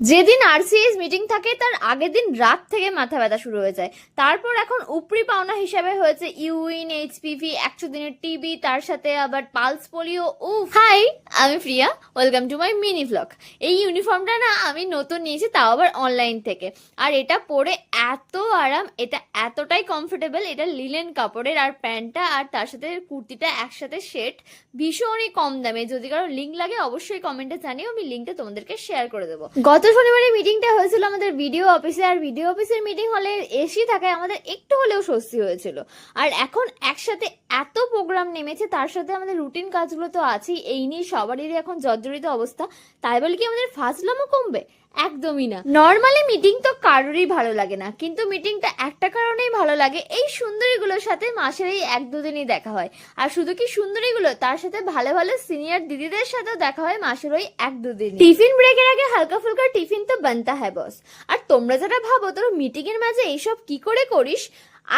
যেদিন RCS meeting থাকে তার আগের দিন রাত থেকে মাথা ব্যথা শুরু হয়ে যায়। তারপর এখন উপরি পাওনা হিসাবে হয়েছে ইউইন, এইচপিভি, 100 দিনের টিবি, তার সাথে আবার পালস পোলিও। হাই, আমি Priya, welcome to my mini vlog. এই ইউনিফর্মটা না আমি নতুন নিয়েছি, তাও আবার অনলাইন থেকে। আর এটা পরে এত আরাম, এটা এতটাই কমফোর্টেবল। এটা লিলেন কাপড়ের, আর প্যান্টটা আর তার সাথে কুর্তিটা একসাথে সেট, ভীষণই কম দামে। যদি কারো লিঙ্ক লাগে অবশ্যই কমেন্টে জানিও, আমি লিঙ্কটা তোমাদেরকে শেয়ার করে দেবো। গত শনিবারে মিটিংটা হয়েছিল আমাদের ভিডিও অফিসে, আর ভিডিও অফিসের মিটিং হলে এসি থাকায় আমাদের একটু হলেও স্বস্তি হয়েছিল। আর এখন একসাথে এত প্রোগ্রাম নেমেছে, তার সাথে আমাদের রুটিন কাজগুলো তো আছেই, এই নিয়ে সবারই এখন জর্জরিত অবস্থা। তাই বলে কি আমাদের ফাজলামও কমবে? একদমই না। নর্মালি মিটিং তো কারোরই ভালো লাগে না, কিন্তু মিটিংটা একটা কারণেই ভালো লাগে, এই সুন্দরীগুলোর সাথে মাসের এই 1-2 দিনই দেখা হয়। আর শুধু কি সুন্দরীগুলো, তার সাথে ভালো ভালো সিনিয়র দিদিদের সাথেও দেখা হয় মাসের ওই 1-2 দিন। টিফিন ব্রেকের আগে হালকা ফুলকা টিফিন তো বানতা হ্যায় বস। আর তোমরা যারা ভাবো তোর মিটিং এর মাঝে এইসব কি করে করিস,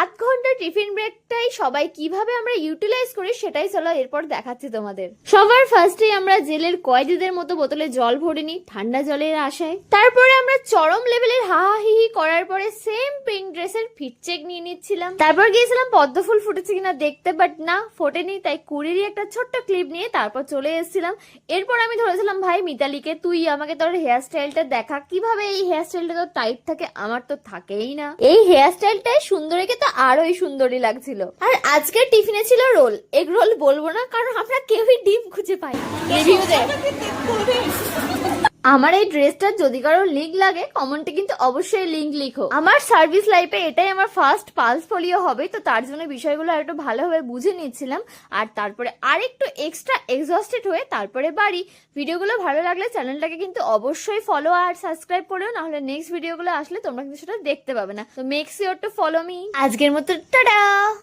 8 ঘন্টা টিফিন ব্রেকটাই সবাই কিভাবে আমরা ইউটিলাইজ করি সেটাই চলো এরপর দেখাচ্ছি তোমাদের। সবার ফার্স্টে আমরা জেলের কয়েদিদের মতো বোতলে জল ভরে নিই ঠান্ডা জলের আশায়। তারপরে আমরা চরম লেভেলের হাহাহিহি করার পরে সেম পিঙ্ক ড্রেসের ফিট চেক নিয়ে নিচ্ছিলাম। তারপর গিয়েছিলাম পদ্ম ফুল ফুটেছে কিনা দেখতে, বাট না, ফোটেনি। তাই কুড়িরই একটা ছোট্ট ক্লিপ নিয়ে তারপর চলে এসেছিলাম। এরপর আমি ধরেছিলাম ভাই মিতালিকে, তুই আমাকে তোর হেয়ার স্টাইলটা দেখা, কিভাবে এই হেয়ার স্টাইলটা তো টাইট থাকে, আমার তো থাকেই না। এই হেয়ার স্টাইলটাই সুন্দরীকে তো আরোই সুন্দরী লাগছিল। আর আজকের টিফিনে ছিল রোল। এগ রোল বলবো না, কারণ আমরা কেউই ডিম খুঁজে পাই। রিভিউ দে। আমার এই ড্রেসটার যদি কারো লিঙ্ক লাগে কমেন্টে কিন্তু অবশ্যই লিঙ্ক লিখো। আমার সার্ভিস লাইফে এটাই আমার ফার্স্ট পালস পোলিও হবে, তো তার জন্য বিষয়গুলো আর একটু ভালোভাবে বুঝে নিচ্ছিলাম। আর তারপরে আরেকটু এক্সট্রা এক্সস্টেড হয়ে তারপরে বাড়ি। ভিডিওগুলো ভালো লাগলে চ্যানেলটাকে কিন্তু অবশ্যই ফলো আর সাবস্ক্রাইব করো, নাহলে নেক্সট ভিডিওগুলো আসলে তোমরা কিন্তু সেটা দেখতে পাবে না। তো make sure to follow me. আজকের মতো টাটা।